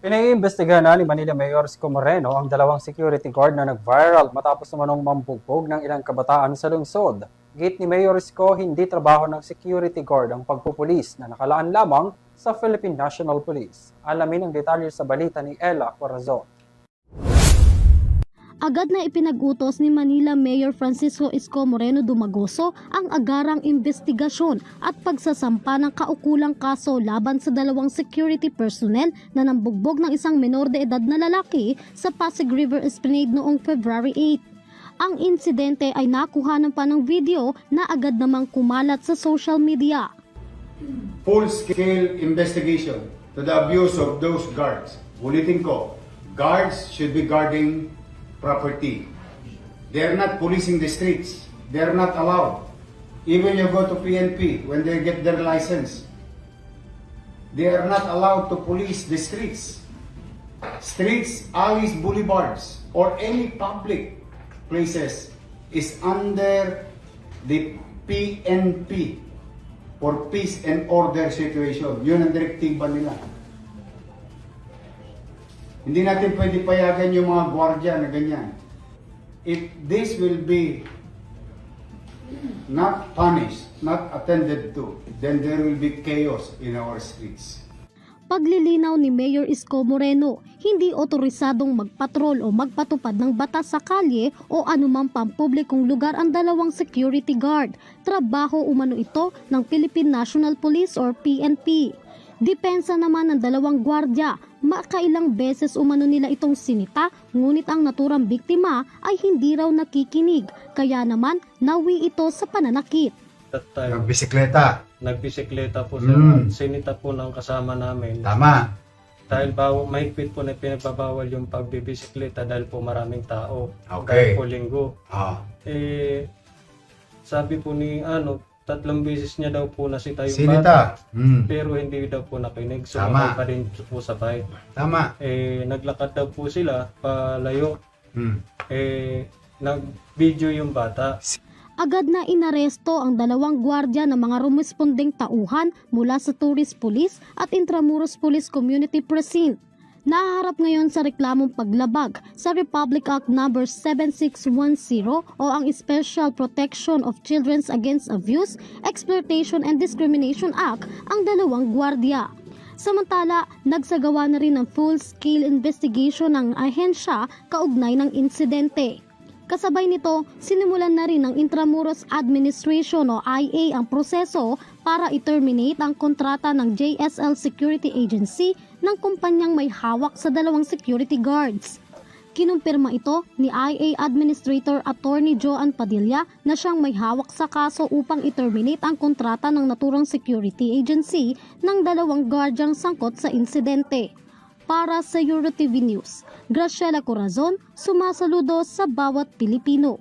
Pinaiimbestigahan na ni Manila Mayor Isko Moreno ang dalawang security guard na nag-viral matapos namanong mambugbog ng ilang kabataan sa lungsod. Gate ni Mayor Isko, hindi trabaho ng security guard ang pagpupulis na nakalaan lamang sa Philippine National Police. Alamin ang detalye sa balita ni Ella Corazon. Agad na ipinag-utos ni Manila Mayor Francisco Isko Moreno Dumagoso ang agarang investigasyon at pagsasampa ng kaukulang kaso laban sa dalawang security personnel na nambugbog ng isang menor de edad na lalaki sa Pasig River Esplanade noong February 8. Ang insidente ay nakuhanan pa ng video na agad namang kumalat sa social media. Full-scale investigation to the abuse of those guards. Ulitin ko, guards should be guarding property. They're not policing the streets. They're not allowed. Even you go to PNP when they get their license, they are not allowed to police the streets. Streets, alleys, boulevards, or any public places is under the PNP for peace and order situation. Yun ang direktiba nila. Hindi natin pwede payagan yung mga gwardiya na ganyan. If this will be not punished, not attended to, then there will be chaos in our streets. Paglilinaw ni Mayor Isko Moreno, hindi otorisadong magpatrol o magpatupad ng batas sa kalye o anumang pampublikong lugar ang dalawang security guard. Trabaho umano ito ng Philippine National Police or PNP. Depensa naman ng dalawang gwardya, makailang beses umano nila itong sinita, ngunit ang naturang biktima ay hindi raw nakikinig, kaya naman nawi ito sa pananakit. That time, Nagbisikleta. nagbisikleta po sir, sinita po ng kasama namin. Tama. Dahil mahigpit po na pinagbabawal yung pagbibisikleta dahil po maraming tao. Okay. Dahil po linggo. Ah. Sabi po ni 3 beses niya daw po nasita yung bata. Sinita. Pero hindi daw po nakinig. So Tama. pa rin po sa bike. Tama. Naglakad daw po sila palayo. Nag-video yung bata. Agad na inaresto ang dalawang gwardya ng mga rumespondeng tauhan mula sa Tourist Police at Intramuros Police Community Precinct. Nahaharap ngayon sa reklamong paglabag sa Republic Act No. 7610 o ang Special Protection of Children Against Abuse, Exploitation and Discrimination Act ang dalawang gwardya. Samantala, nagsagawa na rin ng full-scale investigation ng ahensya kaugnay ng insidente. Kasabay nito, sinimulan na rin ng Intramuros Administration o IA ang proseso para i-terminate ang kontrata ng JSL Security Agency ng kumpanyang may hawak sa dalawang security guards. Kinumpirma ito ni IA Administrator Attorney Joan Padilla na siyang may hawak sa kaso upang i-terminate ang kontrata ng naturang security agency ng dalawang guardyang sangkot sa insidente. Para sa EuroTV News, Graciela Corazon, sumasaludo sa bawat Pilipino.